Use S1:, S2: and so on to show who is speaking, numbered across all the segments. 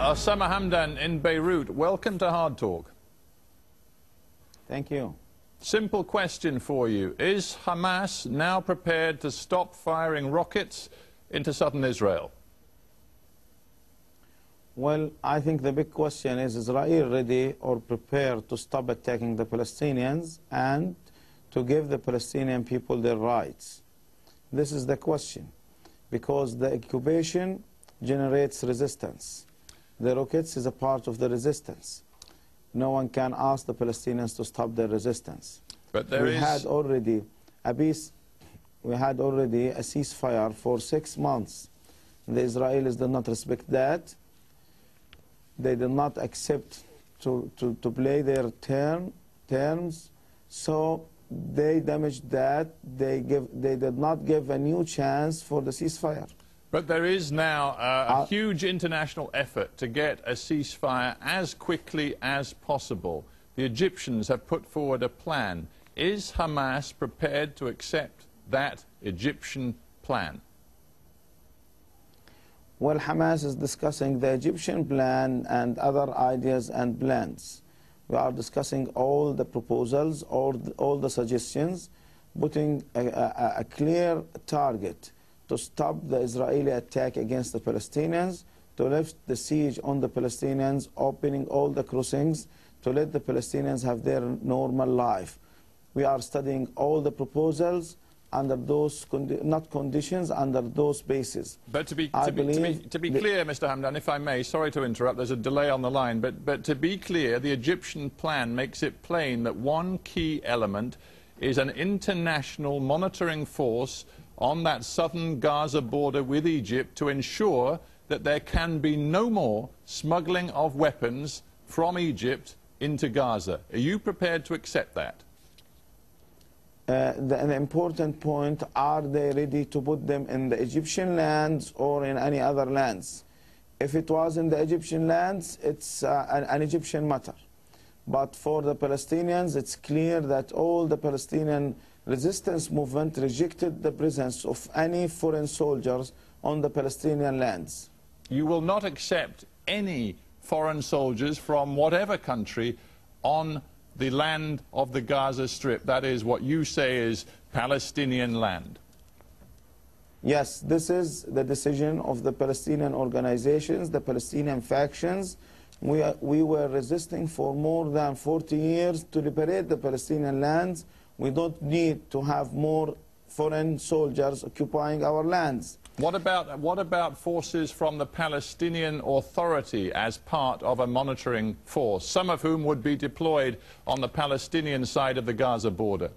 S1: Osama Hamdan in Beirut, welcome to Hard Talk.
S2: Thank you.
S1: Simple question for you. Is Hamas now prepared to stop firing rockets into southern Israel?
S2: Well, I think the big question is Israel ready or prepared to stop attacking the Palestinians and to give the Palestinian people their rights? This is the question, because the occupation generates resistance. The rockets is a part of the resistance. No one can ask the Palestinians to stop their resistance.
S1: But
S2: we had already a ceasefire for 6 months. The Israelis did not respect that. They did not accept to play their terms, so they damaged that. They did not give a new chance for the ceasefire.
S1: But there is now a huge international effort to get a ceasefire as quickly as possible. The Egyptians have put forward a plan. Is Hamas prepared to accept that Egyptian plan?
S2: Well, Hamas is discussing the Egyptian plan and other ideas and plans. We are discussing all the proposals, all the suggestions, putting a clear target to stop the Israeli attack against the Palestinians, to lift the siege on the Palestinians, opening all the crossings, to let the Palestinians have their normal life. We are studying all the proposals under those, not conditions, under those bases.
S1: But to be clear, Mr. Hamdan, if I may, sorry to interrupt, there's a delay on the line, but to be clear, the Egyptian plan makes it plain that one key element is an international monitoring force on that southern Gaza border with Egypt to ensure that there can be no more smuggling of weapons from Egypt into Gaza. Are you prepared to accept that? The important point, are they ready to put them in the Egyptian lands or in any other lands? If it was in the Egyptian lands, it's an Egyptian matter. But for the Palestinians, it's clear that all the Palestinian resistance movement rejected the presence of any foreign soldiers on the Palestinian lands. You will not accept any foreign soldiers from whatever country on the land of the Gaza Strip. That is what you say is Palestinian land.
S2: Yes, this is the decision of the Palestinian organizations, the Palestinian factions. We were resisting for more than 40 years to liberate the Palestinian lands. We don't need to have more foreign soldiers occupying our lands.
S1: What about forces from the Palestinian Authority as part of a monitoring force, some of whom would be deployed on the Palestinian side of the Gaza border?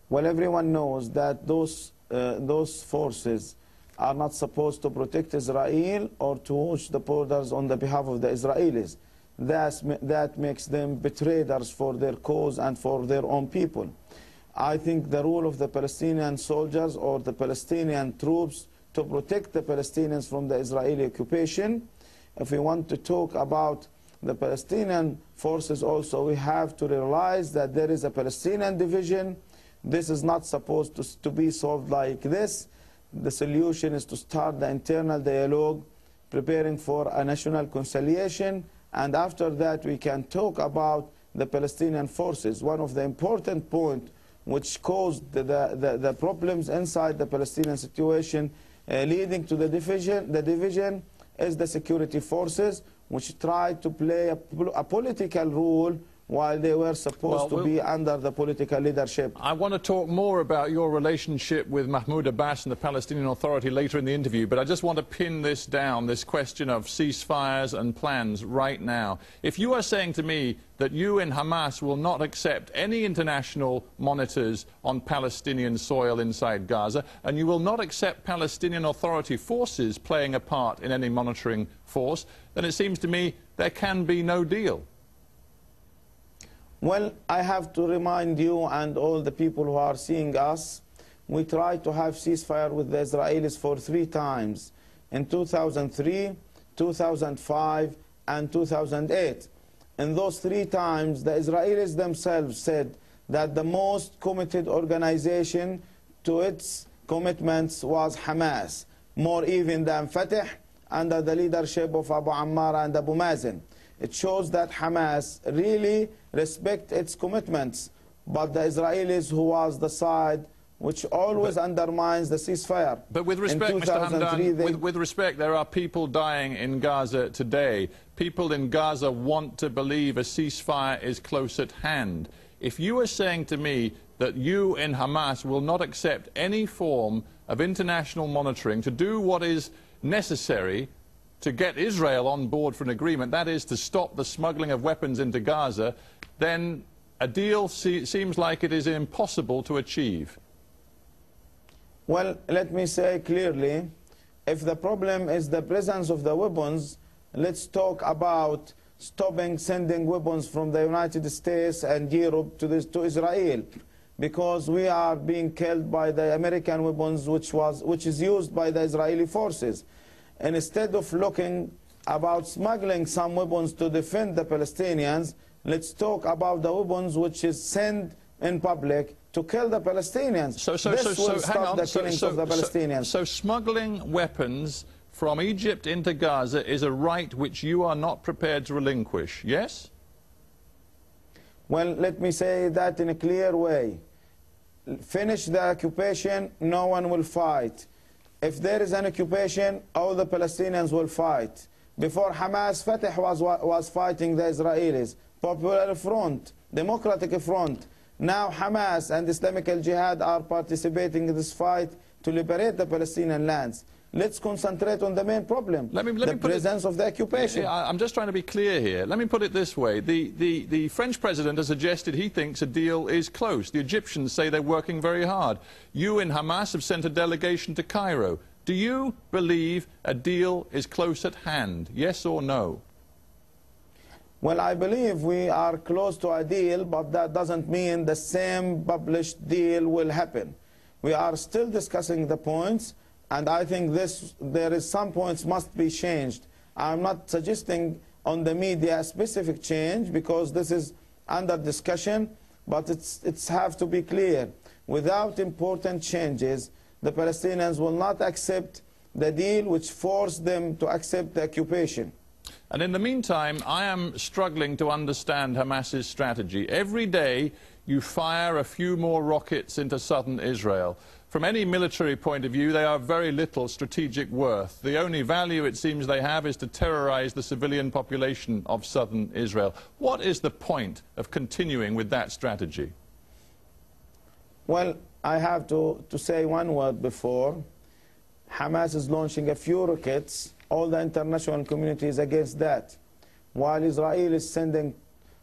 S2: Well, everyone knows that those forces are not supposed to protect Israel or to watch the borders on the behalf of the Israelis. That makes them betrayers for their cause and for their own people. I think the role of the Palestinian soldiers or the Palestinian troops to protect the Palestinians from the Israeli occupation. If we want to talk about the Palestinian forces also, we have to realize that there is a Palestinian division. This is not supposed to be solved like this. The solution is to start the internal dialogue, preparing for a national conciliation, and after that we can talk about the Palestinian forces. One of the important points which caused the problems inside the Palestinian situation leading to the division is the security forces, which tried to play a political role while they were supposed to be under the political leadership.
S1: I want to talk more about your relationship with Mahmoud Abbas and the Palestinian Authority later in the interview, but I just want to pin this down, this question of ceasefires and plans right now. If you are saying to me that you in Hamas will not accept any international monitors on Palestinian soil inside Gaza, and you will not accept Palestinian Authority forces playing a part in any monitoring force, then it seems to me there can be no deal.
S2: Well, I have to remind you and all the people who are seeing us, we tried to have ceasefire with the Israelis for 3 times, in 2003, 2005, and 2008. In those 3 times, the Israelis themselves said that the most committed organization to its commitments was Hamas, more even than Fatah
S1: under the leadership of Abu Ammar and Abu Mazen. It shows that Hamas really respect its commitments, but the Israelis, who was the side which always undermines the ceasefire.
S3: But with respect, Mr. Hamdan, with respect, there are people dying in Gaza today. People in Gaza want to believe a ceasefire is close at hand. If you are saying to me that you in Hamas will not accept any form of international monitoring to do what is necessary to get Israel on board for an agreement, that is to stop the smuggling of weapons into Gaza, then a deal seems like it is impossible to achieve.
S1: Well, let me say clearly, if the problem is the presence of the weapons, let's talk about stopping sending weapons from the United States and Europe to Israel, because we are being killed by the American weapons which is used by the Israeli forces. And instead of looking about smuggling some weapons to defend the Palestinians, let's talk about the weapons which is sent in public to kill the Palestinians. This will stop the killings of the Palestinians.
S3: So smuggling weapons from Egypt into Gaza is a right which you are not prepared to relinquish, yes?
S1: Well, let me say that in a clear way. Finish the occupation, no one will fight. If there is an occupation, all the Palestinians will fight. Before Hamas, Fatah was fighting the Israelis. Popular Front, Democratic Front. Now Hamas and Islamic Jihad are participating in this fight to liberate the Palestinian lands. Let's concentrate on the main problem, the presence of the occupation.
S3: I'm just trying to be clear here. Let me put it this way. The French president has suggested he thinks a deal is close. The Egyptians say they're working very hard. You in Hamas have sent a delegation to Cairo. Do you believe a deal is close at hand, yes or no?
S1: Well, I believe we are close to a deal, but that doesn't mean the same published deal will happen. We are still discussing the points, and I think there is some points must be changed. I'm not suggesting on the media a specific change because this is under discussion, but it's have to be clear. Without important changes, the Palestinians will not accept the deal which forced them to accept the occupation.
S3: And in the meantime, I am struggling to understand Hamas's strategy. Every day you fire a few more rockets into southern Israel. From any military point of view, they are very little strategic worth. The only value it seems they have is to terrorize the civilian population of southern Israel. What is the point of continuing with that strategy?
S1: Well, I have to say one word before. Hamas is launching a few rockets. All the international community is against that. While Israel is sending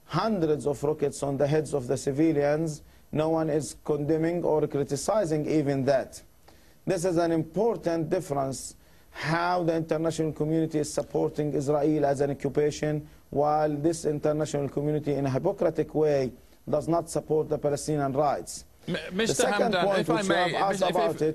S1: hundreds of rockets on the heads of the civilians, no one is condemning or criticizing even that. This is an important difference, how the international community is supporting Israel as an occupation, while this international community in a hypocritical way does not support the Palestinian rights.
S3: Mr. Hamdan,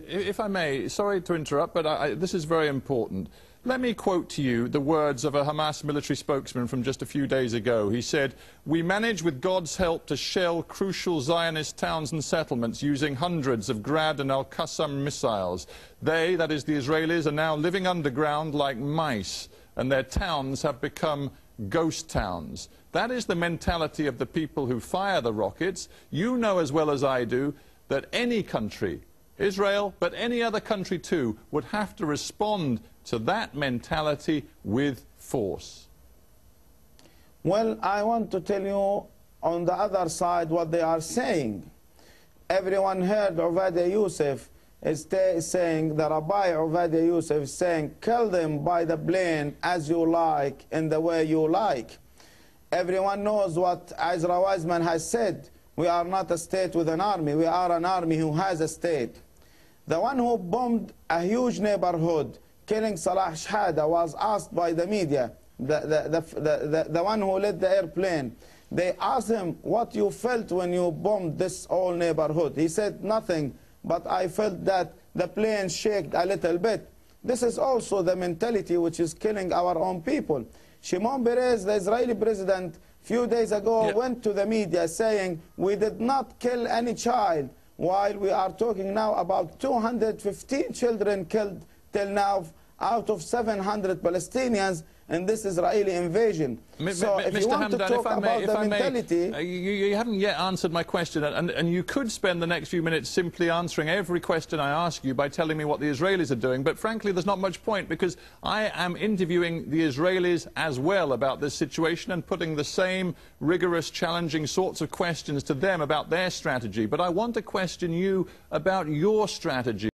S3: if I may, sorry to interrupt, but this is very important. Let me quote to you the words of a Hamas military spokesman from just a few days ago. He said, "We managed with God's help to shell crucial Zionist towns and settlements using hundreds of Grad and Al-Qassam missiles. They, that is the Israelis, are now living underground like mice, and their towns have become ghost towns." That is the mentality of the people who fire the rockets. You know as well as I do that any country, Israel, but any other country too, would have to respond to that mentality with force.
S1: Well, I want to tell you on the other side what they are saying. Everyone heard Ubadia Yusuf is saying, the Rabbi Ubadia Yusuf is saying, kill them by the plane as you like, in the way you like. Everyone knows what Ezra Weizmann has said. We are not a state with an army. We are an army who has a state. The one who bombed a huge neighborhood, killing Salah Shahada, was asked by the media, the one who led the airplane. They asked him what you felt when you bombed this whole neighborhood. He said nothing, but I felt that the plane shook a little bit. This is also the mentality which is killing our own people. Shimon Peres, the Israeli president, few days ago went to the media saying we did not kill any child, while we are talking now about 215 children killed till now out of 700 Palestinians in this Israeli invasion. So if you want to talk about the mentality...
S3: You haven't yet answered my question, and you could spend the next few minutes simply answering every question I ask you by telling me what the Israelis are doing, but frankly there's not much point, because I am interviewing the Israelis as well about this situation and putting the same rigorous, challenging sorts of questions to them about their strategy. But I want to question you about your strategy.